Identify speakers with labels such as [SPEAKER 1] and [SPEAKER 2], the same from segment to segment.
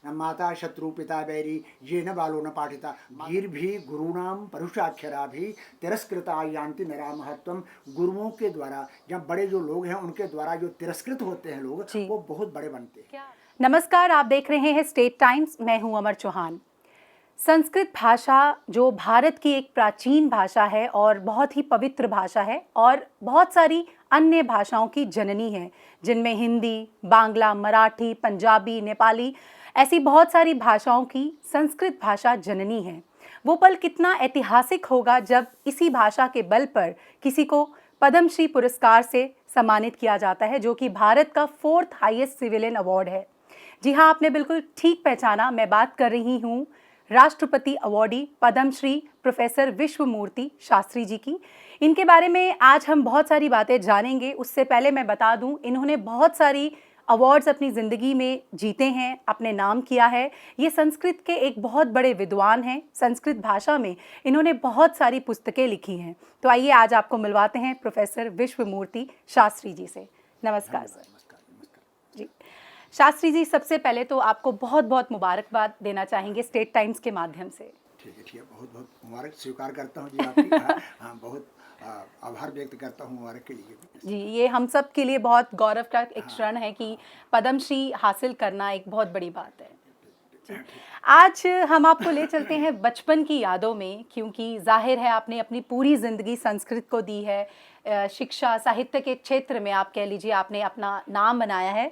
[SPEAKER 1] माता शत्रु पिता बैरी ये न बालो न पाठिता गीर भी गुरुणाम परुषाक्षरा भी तिरस्कृता यान्ति नरा महत्वम। गुरुओं के द्वारा या बड़े जो लोग हैं उनके द्वारा जो तिरस्कृत होते हैं लोग वो बहुत बड़े बनते हैं।
[SPEAKER 2] नमस्कार, आप देख रहे हैं स्टेट टाइम्स, मैं हूं अमर चौहान। संस्कृत भाषा जो भारत की एक प्राचीन भाषा है और बहुत ही पवित्र भाषा है और बहुत सारी अन्य भाषाओं की जननी है, जिनमें हिंदी, बांग्ला, मराठी, पंजाबी, नेपाली ऐसी बहुत सारी भाषाओं की संस्कृत भाषा जननी है। वो पल कितना ऐतिहासिक होगा जब इसी भाषा के बल पर किसी को पद्मश्री पुरस्कार से सम्मानित किया जाता है, जो कि भारत का 4th हाईएस्ट सिविलियन अवार्ड है। जी हाँ, आपने बिल्कुल ठीक पहचाना, मैं बात कर रही हूँ राष्ट्रपति अवार्डी पद्मश्री प्रोफेसर विश्वमूर्ति शास्त्री जी की। इनके बारे में आज हम बहुत सारी बातें जानेंगे। उससे पहले मैं बता दूं, इन्होंने बहुत सारी अवार्ड्स अपनी ज़िंदगी में जीते हैं, अपने नाम किया है। ये संस्कृत के एक बहुत बड़े विद्वान हैं। संस्कृत भाषा में इन्होंने बहुत सारी पुस्तकें लिखी हैं। तो आइए आज आपको मिलवाते हैं प्रोफेसर विश्वमूर्ति शास्त्री जी से। नमस्कार सर। जी शास्त्री जी, सबसे पहले तो आपको बहुत बहुत मुबारकबाद देना चाहेंगे स्टेट टाइम्स के माध्यम से।
[SPEAKER 1] ठीक है, बहुत बहुत मुबारक स्वीकार करता हूँ जी आपकी। हाँ, बहुत आभार व्यक्त करता हूँ मुबारक के लिए।
[SPEAKER 2] जी, ये हम सब के लिए बहुत गौरव का एक क्षण है कि पद्मश्री हासिल करना एक बहुत बड़ी बात है। जी, आज हम आपको ले चलते हैं बचपन की यादों में, क्योंकि जाहिर है आपने अपनी पूरी ज़िंदगी संस्कृत को दी है। शिक्षा साहित्य के क्षेत्र में आप कह लीजिए आपने अपना नाम बनाया है।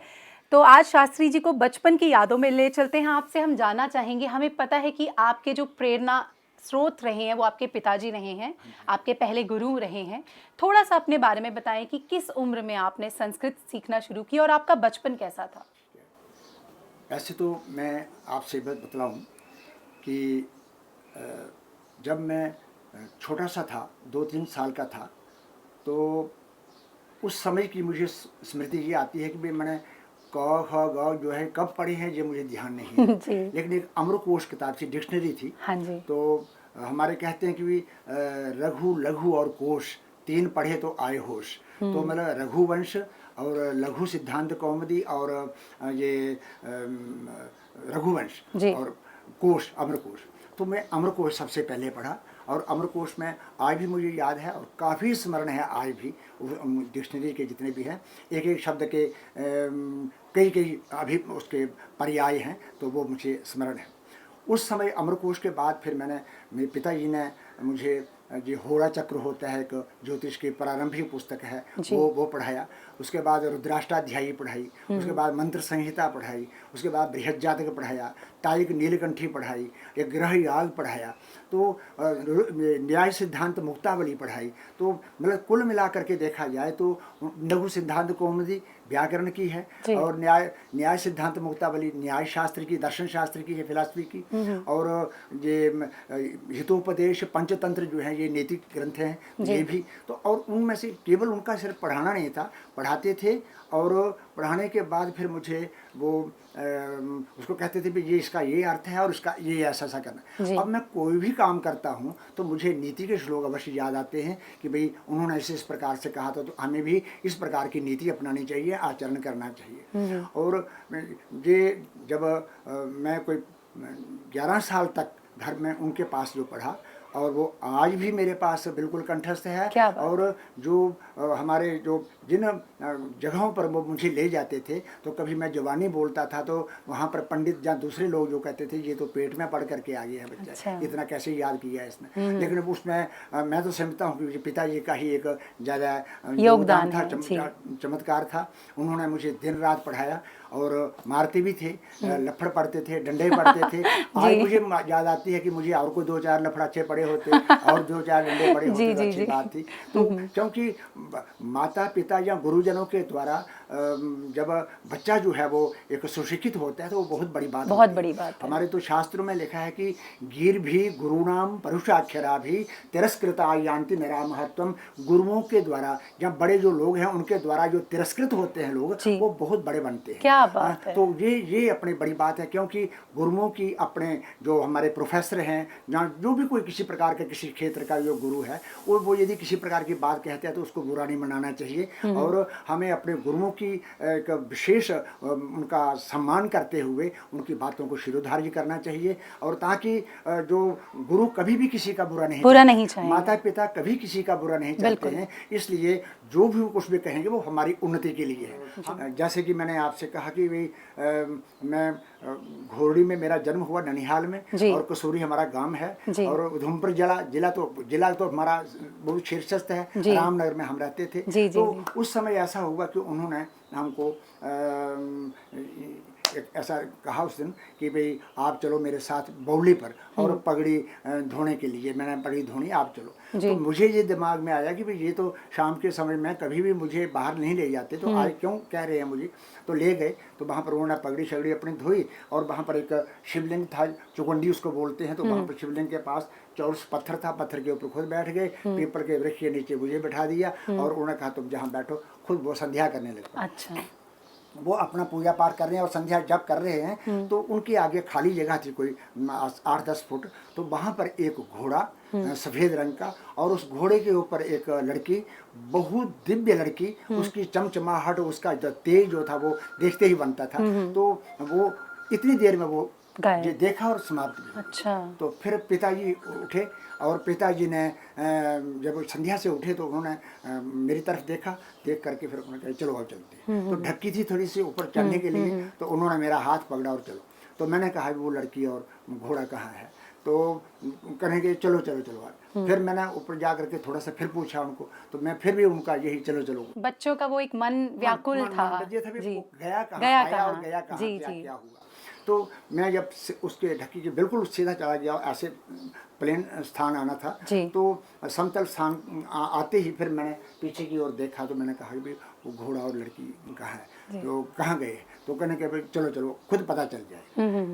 [SPEAKER 2] तो आज शास्त्री जी को बचपन की यादों में ले चलते हैं। आपसे हम जानना चाहेंगे, हमें पता है कि आपके जो प्रेरणा स्रोत रहे हैं वो आपके पिताजी रहे हैं, आपके पहले गुरु रहे हैं। थोड़ा सा अपने बारे में बताएं कि किस उम्र में आपने संस्कृत सीखना शुरू किया और आपका बचपन कैसा था।
[SPEAKER 1] ऐसे तो मैं आपसे बतलाऊं कि जब मैं छोटा सा था, 2-3 साल का था, तो उस समय की मुझे स्मृति ये आती है कि भाई मैंने क ख ग जो है कब पढ़े हैं ये मुझे ध्यान नहीं है। लेकिन एक अमरकोश किताब थी, डिक्शनरी थी।
[SPEAKER 2] हाँ जी।
[SPEAKER 1] तो हमारे कहते हैं कि रघु लघु और कोश 3 पढ़े तो आए होश। तो मतलब रघुवंश और लघु सिद्धांत कौमुदी और ये रघुवंश और कोश, अमरकोश। तो मैं अमरकोश सबसे पहले पढ़ा और अमरकोश में आज भी मुझे याद है और काफ़ी स्मरण है आज भी। डिक्शनरी के जितने भी हैं, एक एक शब्द के कई अभी उसके पर्याय हैं, तो वो मुझे स्मरण है। उस समय अमरकोश के बाद फिर मेरे पिताजी ने मुझे जो होरा चक्र होता है, एक ज्योतिष की प्रारंभिक पुस्तक है, वो पढ़ाया। उसके बाद रुद्राष्टाध्यायी पढ़ाई, उसके बाद मंत्र संहिता पढ़ाई, उसके बाद बृहज्जातक पढ़ाया, तायिक नीलकंठी पढ़ाई, एक ग्रह याग पढ़ाया, तो न्याय सिद्धांत मुक्तावली पढ़ाई। तो मतलब कुल मिला करके देखा जाए तो लघु सिद्धांत कौमुदी व्याकरण की है और न्याय सिद्धांत मुक्तावली न्याय शास्त्र की, दर्शन शास्त्र की है, फिलॉसफी की। और ये हितोपदेश पंचतंत्र जो है ये नैतिक ग्रंथ हैं ये भी। तो और उनमें से केवल उनका सिर्फ पढ़ाना नहीं था, पढ़ाते थे और पढ़ाने के बाद फिर मुझे वो उसको कहते थे भी ये इसका ये अर्थ है और इसका ये ऐसा करना। अब मैं कोई भी काम करता हूँ तो मुझे नीति के श्लोक अवश्य याद आते हैं कि भाई उन्होंने ऐसे इस प्रकार से कहा था, तो हमें भी इस प्रकार की नीति अपनानी चाहिए, आचरण करना चाहिए। और ये जब मैं कोई 11 साल तक घर में उनके पास जो पढ़ा, और वो आज भी मेरे पास बिल्कुल कंठस्थ है। और जो हमारे जो जिन जगहों पर वो मुझे ले जाते थे, तो कभी मैं जुबानी बोलता था तो वहाँ पर पंडित या दूसरे लोग जो कहते थे ये तो पेट में पढ़ करके आ गया है बच्चा, इतना कैसे याद किया है इसने। लेकिन उसमें मैं तो समझता हूँ कि पिताजी का ही एक ज़्यादा योगदान था, चमत्कार था। उन्होंने मुझे दिन रात पढ़ाया और मारते भी थे, लफड़ पढ़ते थे, डंडे पढ़ते थे। आज मुझे याद आती है कि मुझे और कोई 2-4 लफड़ अच्छे पढ़े होते और 2-4 डंडे पढ़े होते तो अच्छी बात थी। तो क्योंकि माता पिता या गुरुजनों के द्वारा जब बच्चा जो है वो एक सुशिक्षित होता है तो वो बहुत बड़ी बात है। हमारे तो शास्त्रों में लिखा है कि गिर भी गुरुणाम परुषाक्षरा भी तिरस्कृता यान्ति नरा महत्वम। गुरुओं के द्वारा या बड़े जो लोग हैं उनके द्वारा जो तिरस्कृत होते हैं लोग वो बहुत बड़े बनते हैं।
[SPEAKER 2] क्या क्या बात है।
[SPEAKER 1] तो ये अपनी बड़ी बात है, क्योंकि गुरुओं की अपने जो हमारे प्रोफेसर हैं, जहाँ जो भी कोई किसी प्रकार का किसी क्षेत्र का जो गुरु है, वो यदि किसी प्रकार की बात कहते हैं तो उसको बुरा नहीं मनाना चाहिए, और हमें अपने गुरुओं की एक विशेष उनका सम्मान करते हुए उनकी बातों को शिरोधार्य करना चाहिए, और ताकि जो गुरु कभी भी किसी का बुरा नहीं
[SPEAKER 2] चाहेंगे,
[SPEAKER 1] माता पिता कभी किसी का बुरा नहीं चाहते हैं, इसलिए जो भी कुछ भी कहेंगे वो हमारी उन्नति के लिए है। जैसे कि मैंने आपसे कहा कि भाई मैं घोरडी में मेरा जन्म हुआ, ननिहाल में, और कसूरी हमारा गांव है, और उधमपुर जिला तो हमारा बहुत शीर्षस्थ है, रामनगर में हम रहते थे। तो उस समय ऐसा हुआ कि उन्होंने हमको ऐसा कहा उस दिन कि भाई आप चलो मेरे साथ बौली पर और पगड़ी धोने के लिए। मैंने पगड़ी धोनी, आप चलो। तो मुझे ये दिमाग में आया कि भाई ये तो शाम के समय में कभी भी मुझे बाहर नहीं ले जाते, तो आज क्यों कह रहे हैं मुझे। तो ले गए, तो वहाँ पर उन्होंने पगड़ी शगड़ी अपनी धोई, और वहाँ पर एक शिवलिंग था, चुकंडी उसको बोलते हैं, तो वहाँ पर शिवलिंग के पास चौरस पत्थर था, पत्थर के ऊपर खुद बैठ गए, पीपल के वृक्ष के नीचे मुझे बैठा दिया, और उन्होंने कहा तुम जहाँ बैठो, खुद वो संध्या करने लगे।
[SPEAKER 2] अच्छा।
[SPEAKER 1] वो अपना पूजा पाठ कर रहे हैं और संध्या जब कर रहे हैं, तो उनके आगे खाली जगह थी कोई 8-10 फुट, तो वहाँ पर एक घोड़ा सफ़ेद रंग का, और उस घोड़े के ऊपर एक लड़की, बहुत दिव्य लड़की, उसकी चमचमाहट, उसका जो तेज जो था वो देखते ही बनता था। तो वो इतनी देर में वो ये देखा और समाप्त भी।
[SPEAKER 2] अच्छा। तो
[SPEAKER 1] फिर पिताजी उठे, और पिताजी ने जब संध्या से उठे तो उन्होंने मेरी तरफ देखा, देख करके फिर उन्होंने कहा चलो अब चलते हैं। तो ढक्की थी थोड़ी सी ऊपर चढ़ने के लिए, तो उन्होंने मेरा हाथ पकड़ा और चलो। तो मैंने कहा वो लड़की और घोड़ा कहाँ है, तो कहेंगे चलो चलो चलो। फिर मैंने ऊपर जा करके थोड़ा सा फिर पूछा उनको, तो मैं फिर भी उनका यही चलो चलो।
[SPEAKER 2] बच्चों का वो एक मन व्याकुल था।
[SPEAKER 1] गया कहाँ और गया कहाँ, क्या हुआ। तो मैं जब उसके ढक्की के बिल्कुल सीधा चला गया, ऐसे प्लेन स्थान आना था, तो समतल स्थान आते ही फिर मैंने पीछे की ओर देखा, तो मैंने कहा कि वो घोड़ा और लड़की कहाँ है, तो कहाँ गए। तो कहने के भाई चलो चलो खुद पता चल जाए।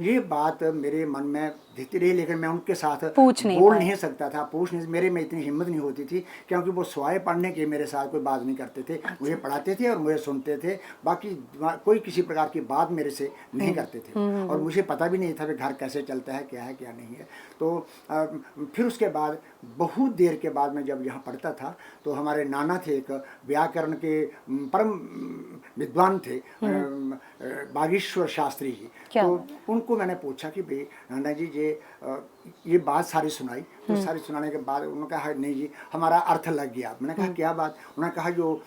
[SPEAKER 1] ये बात मेरे मन में देती रही, लेकिन मैं उनके साथ बोल नहीं सकता था, पूछ नहीं, मेरे में इतनी हिम्मत नहीं होती थी, क्योंकि वो स्वाय पढ़ने के मेरे साथ कोई बात नहीं करते थे। मुझे पढ़ाते थे और मुझे सुनते थे, बाकी कोई किसी प्रकार की बात मेरे से नहीं करते थे, और मुझे पता भी नहीं था कि घर कैसे चलता है, क्या है क्या नहीं है। तो फिर उसके बाद बहुत देर के बाद मैं जब यहाँ पढ़ता था, तो हमारे नाना थे, एक व्याकरण के परम विद्वान थे, बागेश्वर शास्त्री जी। तो उनको मैंने पूछा कि भाई नाना जी ये बात सारी सुनाई। तो सारी सुनाने के बाद उन्होंने कहा नहीं जी हमारा अर्थ लग गया। मैंने कहा क्या बात। उन्होंने कहा जो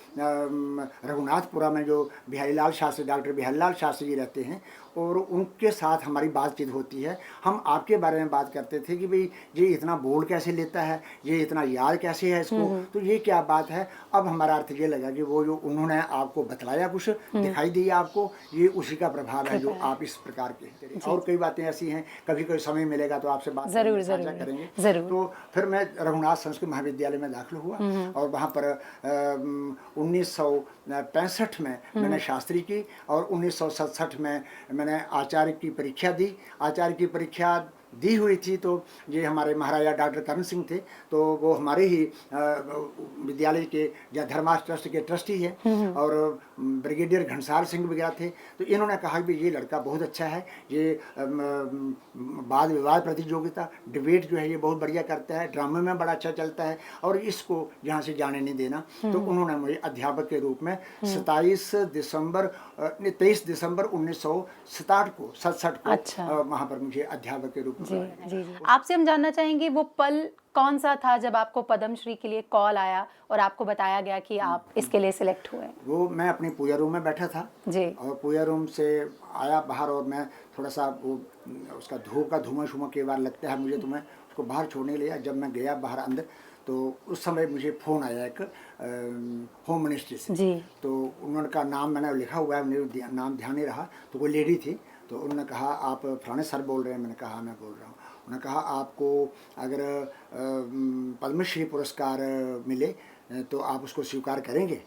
[SPEAKER 1] रघुनाथपुरा में जो बिहारीलाल शास्त्री, डॉक्टर बिहारीलाल शास्त्री जी रहते हैं, और उनके साथ हमारी बातचीत होती है। हम आपके बारे में बात करते थे कि भाई ये इतना बोल कैसे लेता है, ये इतना याद कैसे है इसको, तो ये क्या बात है। अब हमारा अर्थ ये लगा कि वो जो उन्होंने आपको बतलाया, कुछ दिखाई दिया आपको, ये उसी का प्रभाव है जो आप इस प्रकार के। और कई बातें ऐसी हैं, कभी कोई समय मिलेगा तो आपसे बात साझा करेंगे। तो फिर मैं रघुनाथ संस्कृत महाविद्यालय में दाखिल हुआ, और वहाँ पर 1965 में मैंने शास्त्री की, और 1967 में मैंने आचार्य की परीक्षा दी। आचार्य की परीक्षा दी हुई थी, तो ये हमारे महाराजा डॉक्टर करण सिंह थे, तो वो हमारे ही विद्यालय के या धर्मार्थ ट्रस्ट के ट्रस्टी है, और ब्रिगेडियर घनसार सिंह वगैरह थे। तो इन्होंने कहा कि ये लड़का बहुत अच्छा है, ये वाद विवाद प्रतियोगिता डिबेट जो है ये बहुत बढ़िया करता है, ड्रामे में बड़ा अच्छा चलता है, और इसको यहाँ से जाने नहीं देना। तो उन्होंने मुझे अध्यापक के रूप में 23 दिसंबर 1967 को वहाँ पर मुझे अध्यापक के रूप में।
[SPEAKER 2] जी। आपसे हम जानना चाहेंगे वो पल कौन सा था जब आपको पद्मश्री के लिए कॉल आया और आपको बताया गया कि आप इसके लिए सिलेक्ट हुए।
[SPEAKER 1] वो मैं अपनी पूजा रूम में बैठा था
[SPEAKER 2] जी, और
[SPEAKER 1] पूजा रूम से आया बाहर, और मैं थोड़ा सा वो उसका धूप का धुआं शुमा कई बार लगता है मुझे, तो मैं उसको बाहर छोड़ने लिया। जब मैं गया बाहर अंदर, तो उस समय मुझे फ़ोन आया एक होम मिनिस्ट्री से जी। तो उन्होंने का नाम मैंने लिखा हुआ है, मेरे नाम ध्यान नहीं रहा, तो वो लेडी थी। तो उन्होंने कहा आप फलाने सर बोल रहे हैं। मैंने कहा मैं बोल रहा हूँ। उन्होंने कहा आपको अगर पद्मश्री पुरस्कार मिले तो आप उसको स्वीकार करेंगे।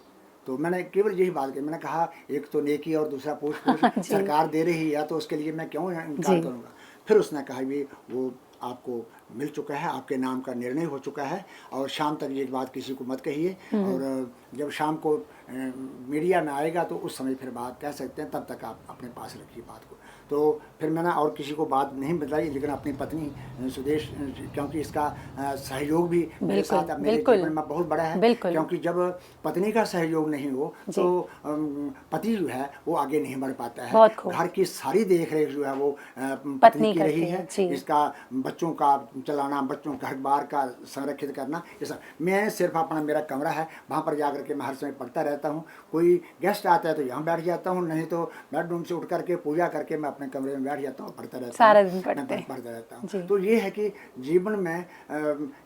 [SPEAKER 1] तो मैंने केवल यही बात की। मैंने कहा एक तो नेकी और दूसरा पोस्ट सरकार दे रही है, तो उसके लिए मैं क्यों इनकार करूँगा। फिर उसने कहा भी वो आपको मिल चुका है, आपके नाम का निर्णय हो चुका है, और शाम तक ये बात किसी को मत कहिए, और जब शाम को मीडिया में आएगा तो उस समय फिर बात कह सकते हैं, तब तक आप अपने पास रखिए बात को। तो फिर मैंने और किसी को बात नहीं बताई, लेकिन अपनी पत्नी सुदेश, क्योंकि इसका सहयोग भी मेरे साथ मेरे जीवन में बहुत बड़ा है, क्योंकि जब पत्नी का सहयोग नहीं हो तो पति जो है वो आगे नहीं बढ़ पाता है। घर की सारी देख रेख जो है वो पत्नी की रही है, इसका बच्चों का चलाना, बच्चों का घर बार का संरक्षित करना, ये सब। मैं सिर्फ अपना मेरा कमरा है, वहाँ पर जाकर के मैं हर समय पढ़ता रहता हूँ। कोई गेस्ट आता है तो यहाँ बैठ जाता हूँ, नहीं तो बेडरूम से उठ करके पूजा करके मैं अपने कमरे में बैठ जाता हूँ, पढ़ता रहता हूँ,
[SPEAKER 2] सारा दिन
[SPEAKER 1] पढ़ता रहता हूँ। तो ये है कि जीवन में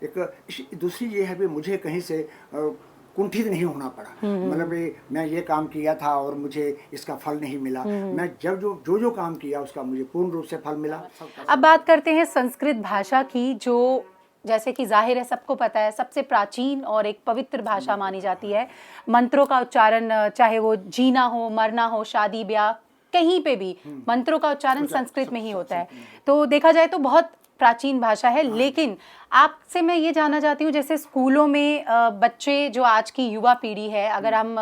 [SPEAKER 1] एक दूसरी ये है कि मुझे कहीं से कुंठित नहीं होना पड़ा। मतलब मैं ये काम किया था और मुझे इसका फल नहीं मिला, मैं जब जो काम किया उसका मुझे पूर्ण रूप से फल मिला।
[SPEAKER 2] अब बात करते हैं संस्कृत भाषा की, जो जैसे कि जाहिर है सबको पता है सबसे प्राचीन और एक पवित्र भाषा मानी जाती है। मंत्रों का उच्चारण, चाहे वो जीना हो, मरना हो, शादी ब्याह, कहीं पे भी मंत्रों का उच्चारण संस्कृत में ही होता है। तो देखा जाए तो बहुत प्राचीन भाषा है। लेकिन आपसे मैं ये जानना चाहती हूँ, जैसे स्कूलों में बच्चे, जो आज की युवा पीढ़ी है, अगर हम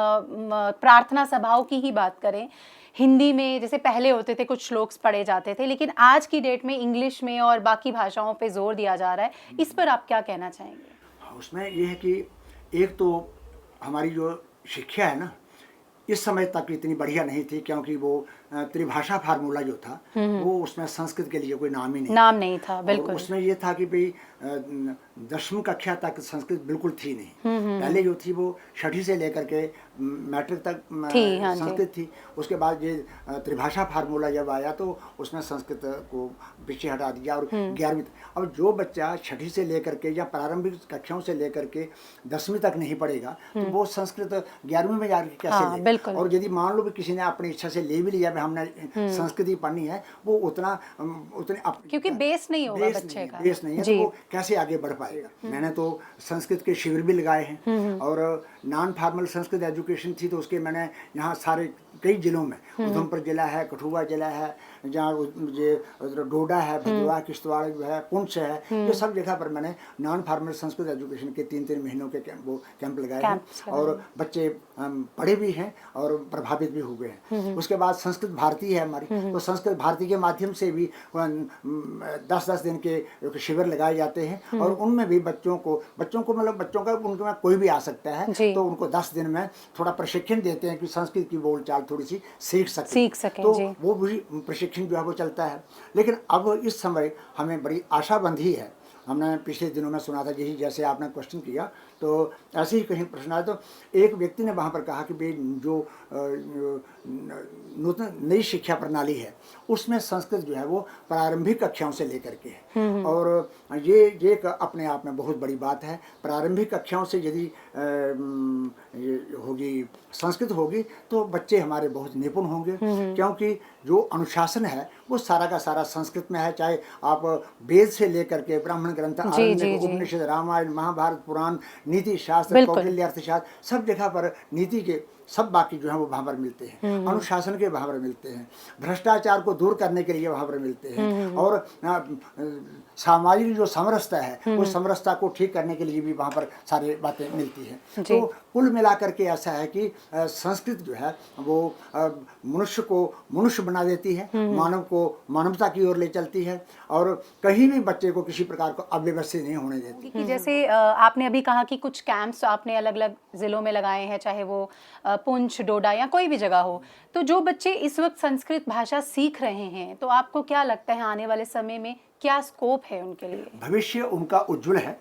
[SPEAKER 2] प्रार्थना सभाओं की ही बात करें, हिंदी में जैसे पहले होते थे कुछ श्लोक्स पढ़े जाते थे, लेकिन आज की डेट में इंग्लिश में और बाकी भाषाओं पे जोर दिया जा रहा है। इस पर आप क्या कहना चाहेंगे?
[SPEAKER 1] उसमें ये है कि एक तो हमारी जो शिक्षा है ना, इस समय तक इतनी बढ़िया नहीं थी, क्योंकि वो त्रिभाषा फार्मूला जो था वो उसमें संस्कृत के लिए कोई नाम ही नहीं था। बिल्कुल। उसमें ये था कि भाई 10वीं कक्षा तक संस्कृत बिल्कुल थी नहीं। पहले जो थी वो 6ठी से लेकर के मैट्रिक तक संस्कृत थी। उसके बाद ये त्रिभाषा फार्मूला जब आया तो उसमें संस्कृत को पीछे हटा दिया, और 11वीं। अब जो बच्चा 6ठी से लेकर के या प्रारंभिक कक्षाओं से लेकर के 10वीं तक नहीं पढ़ेगा तो वो संस्कृत 11वीं में जाकर कैसे लेगा? और यदि मान लो किसी ने अपनी इच्छा से ले भी लिया, हमने संस्कृति पढ़नी है, वो उतने
[SPEAKER 2] क्योंकि बेस नहीं होगा बच्चे का,
[SPEAKER 1] बेस नहीं है, तो वो कैसे आगे बढ़ पाएगा? मैंने तो संस्कृत के शिविर भी लगाए हैं, और नॉन फॉर्मल संस्कृत एजुकेशन थी तो उसके मैंने यहाँ सारे कई जिलों में, उधमपुर जिला है, कठुआ जिला है, जहाँ ये डोडा है, भदोही, किश्तवाड़ जो है, पुंछ है, ये सब जगह पर मैंने नॉन फॉर्मल संस्कृत एजुकेशन के 3-3 महीनों के कैंप लगाए हैं, और बच्चे पढ़े भी हैं और प्रभावित भी हुए हैं। उसके बाद संस्कृत भारती है हमारी, तो संस्कृत भारती के माध्यम से भी 10-10 दिन के शिविर लगाए जाते हैं, और उनमें भी बच्चों को मतलब बच्चों का उनके में कोई भी आ सकता है, तो उनको 10 दिन में थोड़ा प्रशिक्षण देते हैं कि संस्कृत की बोलचाल थोड़ी सी सीख सके। तो वो भी प्रशिक्षण जो है वो चलता है। लेकिन अब इस समय हमें बड़ी आशाबंधी है। हमने पिछले दिनों में सुना था, यही जैसे आपने क्वेश्चन किया, तो ऐसे ही कहीं प्रश्न आया, तो एक व्यक्ति ने वहाँ पर कहा कि भाई जो नूतन नई शिक्षा प्रणाली है उसमें संस्कृत जो है वो प्रारंभिक कक्षाओं से लेकर के है, और ये एक अपने आप में बहुत बड़ी बात है। प्रारंभिक कक्षाओं से यदि होगी संस्कृत होगी तो बच्चे हमारे बहुत निपुण होंगे, क्योंकि जो अनुशासन है वो सारा का सारा संस्कृत में है। चाहे आप वेद से लेकर के ब्राह्मण ग्रंथ, उपनिषद, रामायण, महाभारत, पुराण, नीति शास्त्र, कौटिल्य अर्थशास्त्र, सब जगह पर नीति के सब बाकी जो है वो वहाँ पर मिलते हैं, अनुशासन के वहाँ पर मिलते हैं, भ्रष्टाचार को दूर करने के लिए वहाँ पर मिलते हैं, और सामाजिक जो समरसता है उस समरसता को ठीक करने के लिए भी वहाँ पर सारी बातें मिलती हैं। तो कुल मिलाकर के ऐसा है कि संस्कृत जो है वो मनुष्य को मनुष्य बना देती है, मानव को मानवता की ओर ले चलती है, और कहीं भी बच्चे को किसी प्रकार को अव्यवस्थित नहीं होने देती।
[SPEAKER 2] कि जैसे आपने अभी कहा कि कुछ कैंप्स आपने अलग अलग जिलों में लगाए हैं, चाहे वो पुंछ, डोडा या कोई भी जगह हो, तो जो बच्चे इस वक्त संस्कृत भाषा सीख रहे हैं, तो आपको क्या लगता है आने वाले समय में क्या स्कोप है उनके लिए?
[SPEAKER 1] भविष्य उनका उज्जवल है।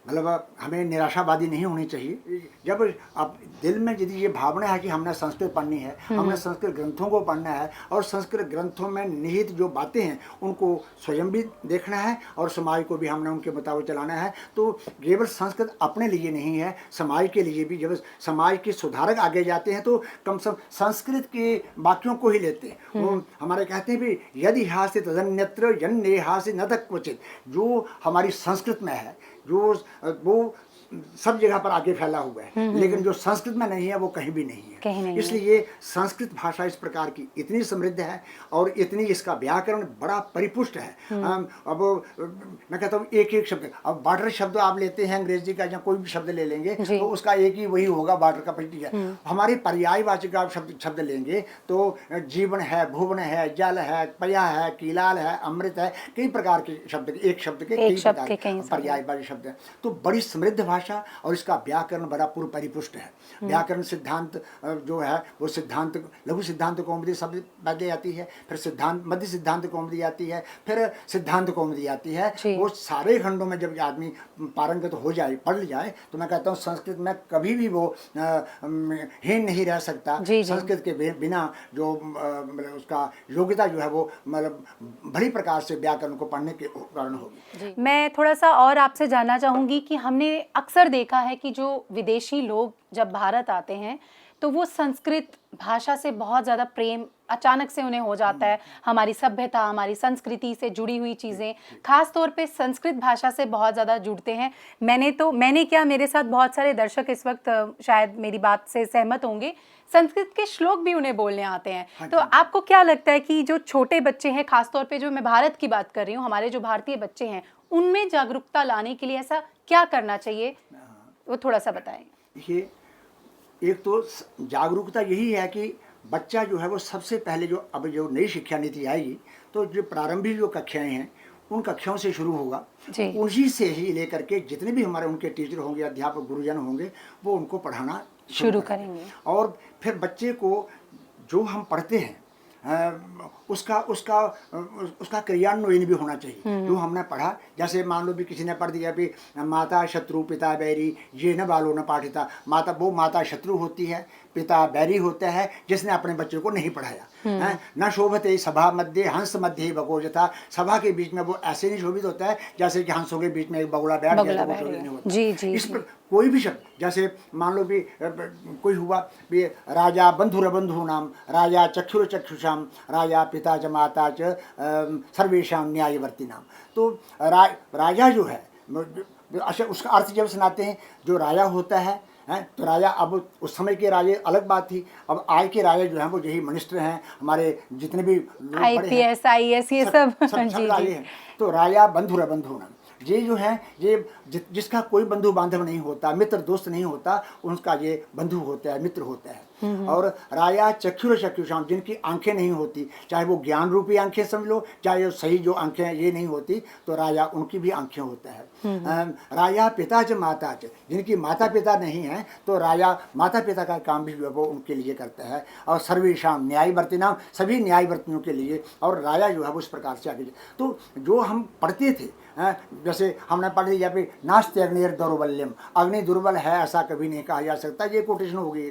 [SPEAKER 1] मतलब हमें निराशावादी नहीं होनी चाहिए। जब आप दिल में यदि ये भावना है कि हमने संस्कृत पढ़नी है, हमने संस्कृत ग्रंथों को पढ़ना है, और संस्कृत ग्रंथों में निहित जो बातें हैं उनको स्वयं भी देखना है और समाज को भी हमने उनके मुताबिक चलाना है, तो केवल संस्कृत अपने लिए नहीं है, समाज के लिए भी। जब समाज के सुधारक आगे जाते हैं तो कम से कम संस्कृत के वाक्यों को ही लेते हैं। वो हमारे कहते हैं भी यदि हास्य तदन्यत्र यन्नेहास्य न तक क्वचित, जो हमारी संस्कृत में है, जो वो सब जगह पर आगे फैला हुआ है, लेकिन जो संस्कृत में नहीं है वो कहीं भी नहीं
[SPEAKER 2] कहीं नहीं
[SPEAKER 1] है। इसलिए संस्कृत भाषा इस प्रकार की इतनी समृद्ध है और इतनी इसका व्याकरण बड़ा परिपुष्ट है। अब मैं कहता हूँ एक एक शब्द, अब वाटर शब्द आप लेते हैं अंग्रेजी का या कोई भी शब्द ले लेंगे तो उसका एक ही वही होगा, वाटर का प्रतीक। हमारे पर्यायवाची का शब्द लेंगे तो जीवन है, भुवन है, जल है, पया है, कीलाल है, अमृत है, कई प्रकार के शब्द, एक शब्द के कई प्रकार के पर्यायवाची शब्द है। तो बड़ी समृद्ध भाषा और इसका व्याकरण बड़ा पूर्व परिपुष्ट है। व्याकरण सिद्धांत जो है वो सिद्धांत, लघु सिद्धांत कौमुदी शब्द पहले आती है, फिर सिद्धांत, मध्य सिद्धांत कौमुदी आती है, फिर सिद्धांत कौमुदी आती है। वो सारे खंडों में जब आदमी पारंगत हो जाए, पढ़ जाए, तो मैं कहता हूँ संस्कृत में कभी भी वो हीन नहीं रह सकता। संस्कृत के बिना जो मतलब उसका योग्यता जो है वो मतलब बड़ी प्रकार से व्याकरण को पढ़ने के कारण होगी।
[SPEAKER 2] मैं थोड़ा सा और आपसे जानना चाहूँगी कि हमने अक्सर देखा है कि जो विदेशी लोग जब भारत आते हैं तो वो संस्कृत भाषा से बहुत ज़्यादा प्रेम अचानक से उन्हें हो जाता है। हमारी सभ्यता, हमारी संस्कृति से जुड़ी हुई चीज़ें, खास तौर पे संस्कृत भाषा से बहुत ज़्यादा जुड़ते हैं। मैंने क्या, मेरे साथ बहुत सारे दर्शक इस वक्त शायद मेरी बात से सहमत होंगे, संस्कृत के श्लोक भी उन्हें बोलने आते हैं। तो आपको क्या लगता है कि जो छोटे बच्चे हैं, खास तौर पे जो मैं भारत की बात कर रही हूँ, हमारे जो भारतीय बच्चे हैं, उनमें जागरूकता लाने के लिए ऐसा क्या करना चाहिए, वो थोड़ा सा बताएं।
[SPEAKER 1] देखिए, एक तो जागरूकता यही है कि बच्चा जो है वो सबसे पहले जो नई शिक्षा नीति आएगी तो जो प्रारंभिक जो कक्षाएं हैं उन कक्षाओं से शुरू होगा। उन्हीं से ही लेकर के जितने भी हमारे उनके टीचर होंगे, अध्यापक, गुरुजन होंगे, वो उनको पढ़ाना शुरू करेंगे। और फिर बच्चे को जो हम पढ़ते हैं उसका क्रियान्वयन भी होना चाहिए। जो हमने पढ़ा, जैसे मान लो भी किसी ने पढ़ दिया भी माता शत्रु पिता बैरी ये न बालो न पाठिता, माता शत्रु होती है, पिता बैरी होता है जिसने अपने बच्चे को नहीं पढ़ाया। न शोभते सभा मध्य हंस मध्य बगो जथा, सभा के बीच में वो ऐसे नहीं शोभित होता है जैसे कि हंसों के बीच में एक बगुला बैठ गया तो वो शोभित नहीं होता। इस पर कोई भी शब्द, जैसे मान लो भी कोई हुआ भी राजा बंधुर बंधु नाम, राजा चक्षुर चक्षुषाम, राजा पिता च माता च सर्वेशाम न्यायवर्ती नाम। तो राजा जो है, अच्छा उसका अर्थ जब सुनाते हैं, जो राजा होता है तो राजा, अब उस समय के राजे अलग बात थी, अब आज के राजे जो हैं वो यही मिनिस्टर हैं, हमारे जितने भी
[SPEAKER 2] IPS IAS ये सब
[SPEAKER 1] राजे हैं। तो राजा बंधुर बंधु नाम, ये जो है ये जिसका कोई बंधु बांधव नहीं होता, मित्र दोस्त नहीं होता, उनका ये बंधु होता है, मित्र होता है। और राजा चक्षुर चक्षुषाम, जिनकी आंखें नहीं होती, चाहे वो ज्ञान रूपी आंखें समझ लो, चाहे सही जो आंखें हैं ये नहीं होती, तो राजा उनकी भी आंखें होता है। राजा पिता च माता च, जिनकी माता पिता नहीं है तो राजा माता पिता का काम भी वो उनके लिए करता है। और सर्वेशाम न्यायवर्ती नाम, सभी न्यायवर्तियों के लिए। और राजा जो है वो इस प्रकार से आगे। तो जो हम पढ़ते थे, जैसे हमने पढ़ लिया भी नास्ते अग्निर दौर्बल्यम, अग्नि दुर्बल है ऐसा कभी नहीं कहा जा सकता, ये कोटेशन हो गई।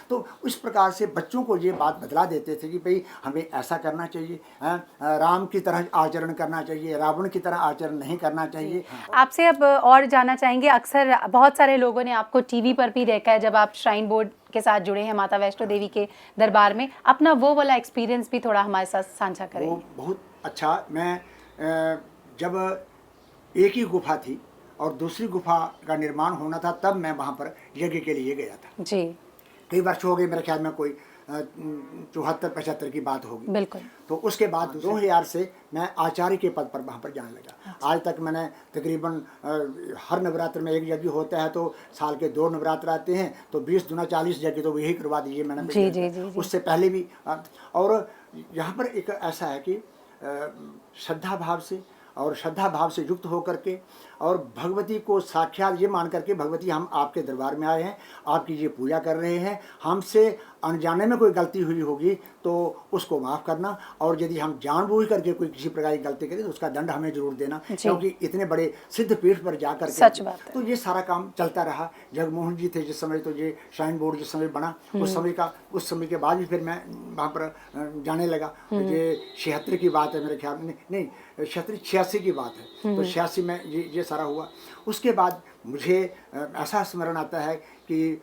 [SPEAKER 1] तो इस प्रकार से बच्चों को ये बात बतला देते थे कि भाई हमें ऐसा करना चाहिए, राम की तरह आचरण करना चाहिए, रावण की तरह आचरण नहीं करना चाहिए।
[SPEAKER 2] आपसे अब और जानना चाहेंगे, अक्सर बहुत सारे लोगों ने आपको टीवी पर भी देखा है जब आप श्राइन बोर्ड के साथ जुड़े हैं, माता वैष्णो देवी के दरबार में, अपना वो वाला एक्सपीरियंस भी थोड़ा हमारे साथ साझा करें।
[SPEAKER 1] वो बहुत अच्छा। मैं जब एक ही गुफा थी और दूसरी गुफा का निर्माण होना था, तब मैं वहाँ पर यज्ञ के लिए गया था जी। कई वर्ष हो गए, मेरे ख्याल में कोई 74-75 की बात होगी।
[SPEAKER 2] बिल्कुल।
[SPEAKER 1] तो उसके बाद 2000 से मैं आचार्य के पद पर वहाँ पर जाने लगा। आज तक मैंने तकरीबन हर नवरात्र में एक यज्ञ होता है, तो साल के 2 नवरात्र आते हैं, तो 20 दूना 40 यज्ञ तो यही करवा दीजिए मैंने। जी। उससे पहले भी। और यहाँ पर एक ऐसा है कि श्रद्धा भाव से युक्त होकर के और भगवती को साक्षात ये मान करके, भगवती हम आपके दरबार में आए हैं, आपकी ये पूजा कर रहे हैं, हमसे अनजाने में कोई गलती हुई होगी तो उसको माफ़ करना, और यदि हम जानबूझ करके कोई किसी प्रकार की गलती करें तो उसका दंड हमें जरूर देना, क्योंकि इतने बड़े सिद्ध पीठ पर जा करके तो ये सारा काम चलता रहा। जगमोहन जी थे जिस समय, तो ये श्राइन बोर्ड जिस समय बना, उस समय के बाद भी फिर मैं वहाँ पर जाने लगा। ये 76 की बात है मेरे ख्याल में, नहीं 86 की बात है। तो 86 में ये सारा हुआ। उसके बाद मुझे ऐसा स्मरण आता है कि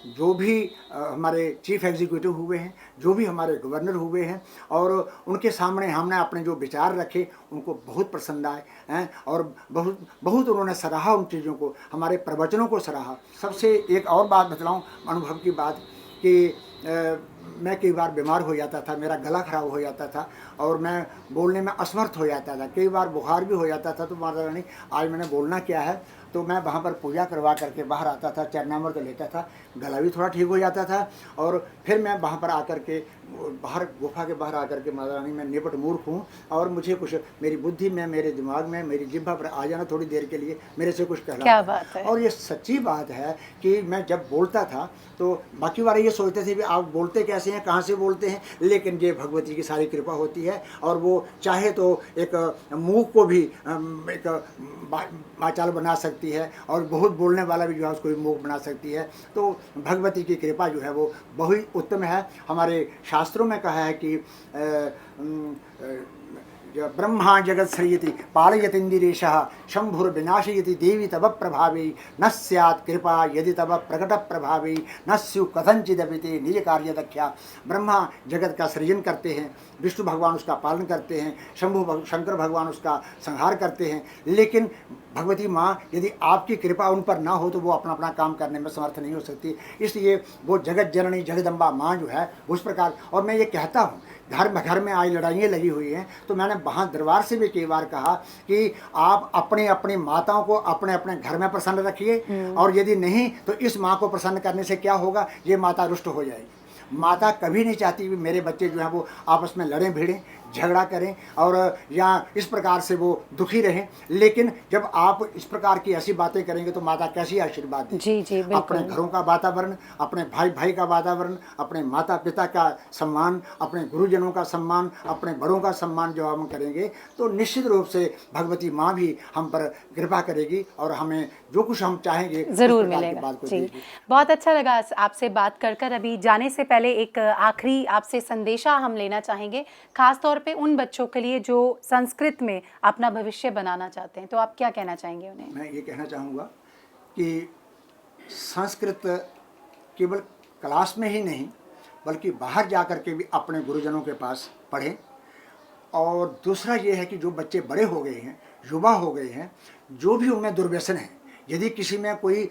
[SPEAKER 1] जो भी हमारे चीफ एग्जीक्यूटिव हुए हैं, जो भी हमारे गवर्नर हुए हैं, और उनके सामने हमने अपने जो विचार रखे उनको बहुत पसंद आए हैं, और बहुत बहुत उन्होंने सराहा उन चीज़ों को, हमारे प्रवचनों को सराहा। सबसे एक और बात बतलाऊं, अनुभव की बात, कि मैं कई बार बीमार हो जाता था, मेरा गला खराब हो जाता था और मैं बोलने में असमर्थ हो जाता था, कई बार बुखार भी हो जाता था। तो माता रानी आज मैंने बोलना क्या है, तो मैं वहाँ पर पूजा करवा करके बाहर आता था, चरणामृत लेता था, गला भी थोड़ा ठीक हो जाता था। और फिर मैं वहाँ पर आकर के बाहर गुफा के बाहर आकर के, माता रानी मैं निपट मूर्ख हूँ और मुझे कुछ मेरी बुद्धि में, मेरे दिमाग में, मेरी जिह्वा पर आ जाना थोड़ी देर के लिए, मेरे से कुछ कहना।
[SPEAKER 2] क्या बात है।
[SPEAKER 1] और ये सच्ची बात है कि मैं जब बोलता था तो बाकी वाले ये सोचते थे कि आप बोलते कैसे हैं, कहाँ से बोलते हैं, लेकिन ये भगवती की सारी कृपा होती है। और वो चाहे तो एक मूक को भी एक वाचाल बना सकती है, और बहुत बोलने वाला भी जो है उसको भी मूक बना सकती है। तो भगवती की कृपा जो है वो बहुत उत्तम है। हमारे शास्त्रों में कहा है कि ब्रह्मा जगत सृजति पालयतीन्द्रियेशः शंभुर्विनाशयति देवी तव प्रभावी न स्यात् कृपा यदि तव प्रकट प्रभावी न स्यु कथंचिदपि ते निज कार्य दख्या। ब्रह्मा जगत का सृजन करते हैं, विष्णु भगवान उसका पालन करते हैं, शंकर भगवान उसका संहार करते हैं, लेकिन भगवती माँ यदि आपकी कृपा उन पर ना हो तो वो अपना अपना काम करने में समर्थ नहीं हो सकती। इसलिए वो जगत जननी जगदम्बा माँ जो है उस प्रकार। और मैं ये कहता हूँ, घर में आज लड़ाइयाँ लगी हुई हैं, तो मैंने वहाँ दरबार से भी कई बार कहा कि आप अपने अपनी माताओं को अपने अपने घर में प्रसन्न रखिए, और यदि नहीं तो इस माँ को प्रसन्न करने से क्या होगा, ये माता रुष्ट हो जाएगी। माता कभी नहीं चाहती कि मेरे बच्चे जो हैं वो आपस में लड़ें भिड़ें, झगड़ा करें और या इस प्रकार से वो दुखी रहें। लेकिन जब आप इस प्रकार की ऐसी बातें करेंगे तो माता कैसी आशीर्वाद देगी।
[SPEAKER 2] जी जी बिल्कुल।
[SPEAKER 1] अपने घरों का वातावरण, अपने भाई भाई का वातावरण, अपने माता पिता का सम्मान, अपने गुरुजनों का सम्मान, अपने बड़ों का सम्मान जो हम करेंगे तो निश्चित रूप से भगवती माँ भी हम पर कृपा करेगी और हमें जो कुछ हम चाहेंगे
[SPEAKER 2] जरूर मिलेगा। जी, बहुत अच्छा लगा आपसे बात कर। अभी जाने से पहले एक आखिरी आपसे संदेशा हम लेना चाहेंगे, खास तौर पे उन बच्चों के लिए जो संस्कृत में अपना भविष्य बनाना चाहते हैं, तो आप क्या कहना चाहेंगे उन्हें?
[SPEAKER 1] मैं ये कहना चाहूँगा कि संस्कृत केवल क्लास में ही नहीं बल्कि बाहर जा कर के भी अपने गुरुजनों के पास पढ़ें। और दूसरा ये है कि जो बच्चे बड़े हो गए हैं, युवा हो गए हैं, जो भी उनमें दुर्व्यसन है, यदि किसी में कोई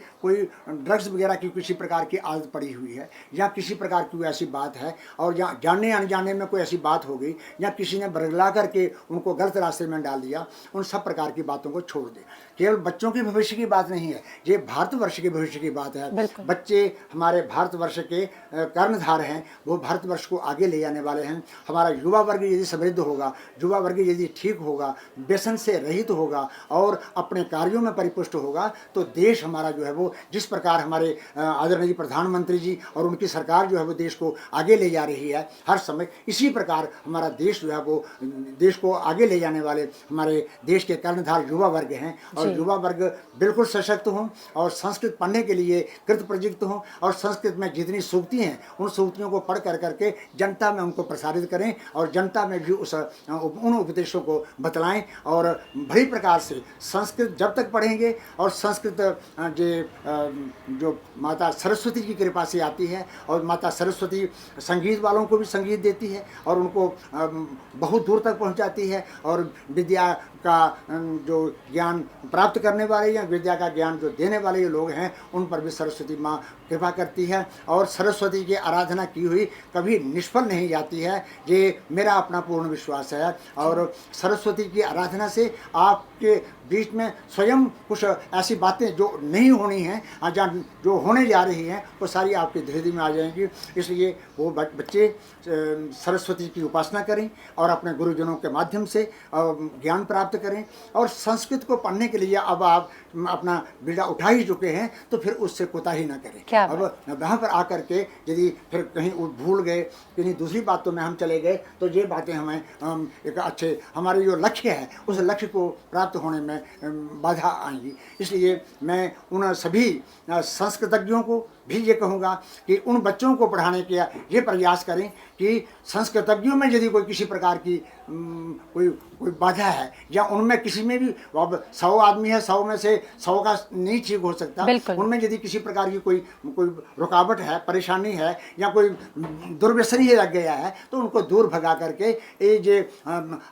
[SPEAKER 1] ड्रग्स वगैरह की किसी प्रकार की आदत पड़ी हुई है या किसी प्रकार की कोई ऐसी बात है और या जाने अनजाने में कोई ऐसी बात हो गई या किसी ने बरगला करके उनको गलत रास्ते में डाल दिया, उन सब प्रकार की बातों को छोड़ दे। केवल बच्चों के भविष्य की बात नहीं है, ये भारतवर्ष के भविष्य की बात है। बच्चे हमारे भारतवर्ष के कर्णधार हैं, वो भारतवर्ष को आगे ले जाने वाले हैं। हमारा युवा वर्ग यदि समृद्ध होगा, युवा वर्ग यदि ठीक होगा, व्यसन से रहित होगा और अपने कार्यों में परिपुष्ट होगा तो देश हमारा जो है वो जिस प्रकार हमारे आदरणीय प्रधानमंत्री जी और उनकी सरकार जो है वो देश को आगे ले जा रही है हर समय, इसी प्रकार हमारा देश जो है वो देश को आगे ले जाने वाले हमारे देश के कर्णधार युवा वर्ग हैं। और युवा वर्ग बिल्कुल सशक्त हों और संस्कृत पढ़ने के लिए कृत प्रयुक्त हों और संस्कृत में जितनी सूक्ति हैं उन सूक्तियों को पढ़ कर करके जनता में उनको प्रसारित करें और जनता में भी उन उपदेशों को बतलाएं। और बड़ी प्रकार से संस्कृत जब तक पढ़ेंगे और संस्कृत जो माता सरस्वती की कृपा से आती है और माता सरस्वती संगीत वालों को भी संगीत देती है और उनको बहुत दूर तक पहुंचाती है और विद्या का जो ज्ञान प्राप्त करने वाले या विद्या का ज्ञान जो देने वाले लोग हैं उन पर भी सरस्वती माँ कृपा करती है। और सरस्वती की आराधना की हुई कभी निष्फल नहीं जाती है, ये मेरा अपना पूर्ण विश्वास है। और सरस्वती की आराधना से आपके बीच में स्वयं कुछ ऐसी बातें जो नहीं होनी हैं जो होने जा रही हैं वो सारी आपकी धीरे में आ जाएंगी। इसलिए वो बच्चे सरस्वती की उपासना करें और अपने गुरुजनों के माध्यम से ज्ञान प्राप्त करें। और संस्कृत को पढ़ने के लिए अब आप अपना बीड़ा उठा ही चुके हैं तो फिर उससे कोताही ना करें। अब वहाँ पर आकर के यदि फिर कहीं भूल गए, कहीं दूसरी बातों में हम चले गए तो ये बातें हमें एक अच्छे हमारे जो लक्ष्य है उस लक्ष्य को प्राप्त होने में बाधा आएंगी। इसलिए मैं उन सभी संस्कृतज्ञों को भी ये कहूँगा कि उन बच्चों को पढ़ाने के ये प्रयास करें कि संस्कृतज्ञों में यदि कोई किसी प्रकार की कोई बाधा है या उनमें किसी में भी, अब 100 आदमी है, 100 में से 100 का नहीं ठीक हो सकता, उनमें यदि किसी प्रकार की कोई रुकावट है, परेशानी है या कोई दुर्व्यसनी लग गया है तो उनको दूर भगा करके ये जो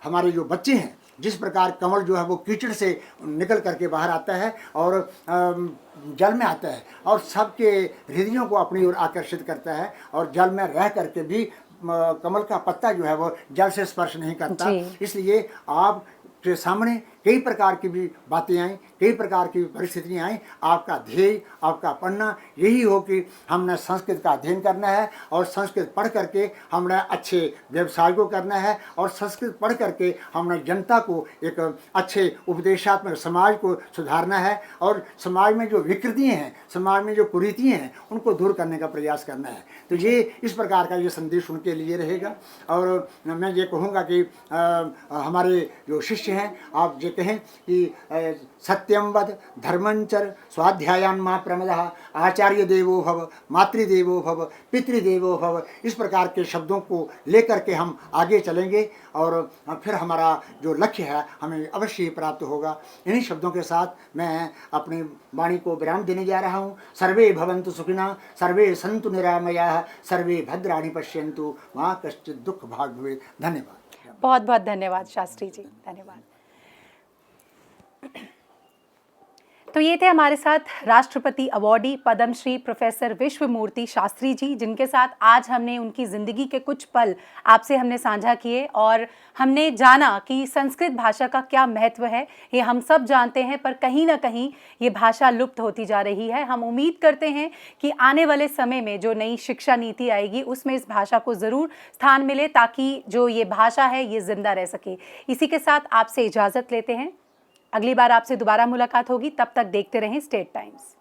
[SPEAKER 1] हमारे जो बच्चे हैं, जिस प्रकार कमल जो है वो कीचड़ से निकल करके बाहर आता है और जल में आता है और सबके हृदयों को अपनी ओर आकर्षित करता है, और जल में रह करके भी कमल का पत्ता जो है वो जल से स्पर्श नहीं करता। इसलिए आप के सामने कई प्रकार की भी बातें आएँ, कई प्रकार की परिस्थितियाँ आएँ, आपका ध्येय, आपका पढ़ना यही हो कि हमने संस्कृत का अध्ययन करना है और संस्कृत पढ़ करके हमने अच्छे व्यवसाय को करना है और संस्कृत पढ़ करके हमने जनता को एक अच्छे उपदेशात्मक समाज को सुधारना है और समाज में जो विकृतियाँ हैं, समाज में जो कुरीतियाँ हैं, उनको दूर करने का प्रयास करना है। तो ये इस प्रकार का ये संदेश उनके लिए रहेगा। और मैं ये कहूँगा कि हमारे जो शिष्य हैं, आप ये कहें कि सत्यम वद धर्मंचर स्वाध्यायान मा प्रमदः आचार्य देवो भव मातृदेवो भव पितृदेवो भव, इस प्रकार के शब्दों को लेकर के हम आगे चलेंगे और फिर हमारा जो लक्ष्य है हमें अवश्य ही प्राप्त होगा। इन्हीं शब्दों के साथ मैं अपनी वाणी को विराम देने जा रहा हूँ। सर्वे भवन्तु सुखिनः, सर्वे सन्तु निरामयाः, सर्वे भद्राणि पश्यन्तु मा कश्चित् दुःख भाग् भवेत्। धन्यवाद।
[SPEAKER 2] बहुत बहुत धन्यवाद शास्त्री जी, धन्यवाद। तो ये थे हमारे साथ राष्ट्रपति अवॉर्डी पद्मश्री प्रोफेसर विश्वमूर्ति शास्त्री जी, जिनके साथ आज हमने उनकी ज़िंदगी के कुछ पल आपसे हमने साझा किए और हमने जाना कि संस्कृत भाषा का क्या महत्व है। ये हम सब जानते हैं, पर कहीं ना कहीं ये भाषा लुप्त होती जा रही है। हम उम्मीद करते हैं कि आने वाले समय में जो नई शिक्षा नीति आएगी उसमें इस भाषा को ज़रूर स्थान मिले, ताकि जो ये भाषा है ये ज़िंदा रह सके। इसी के साथ आपसे इजाज़त लेते हैं। अगली बार आपसे दोबारा मुलाकात होगी, तब तक देखते रहें स्टेट टाइम्स।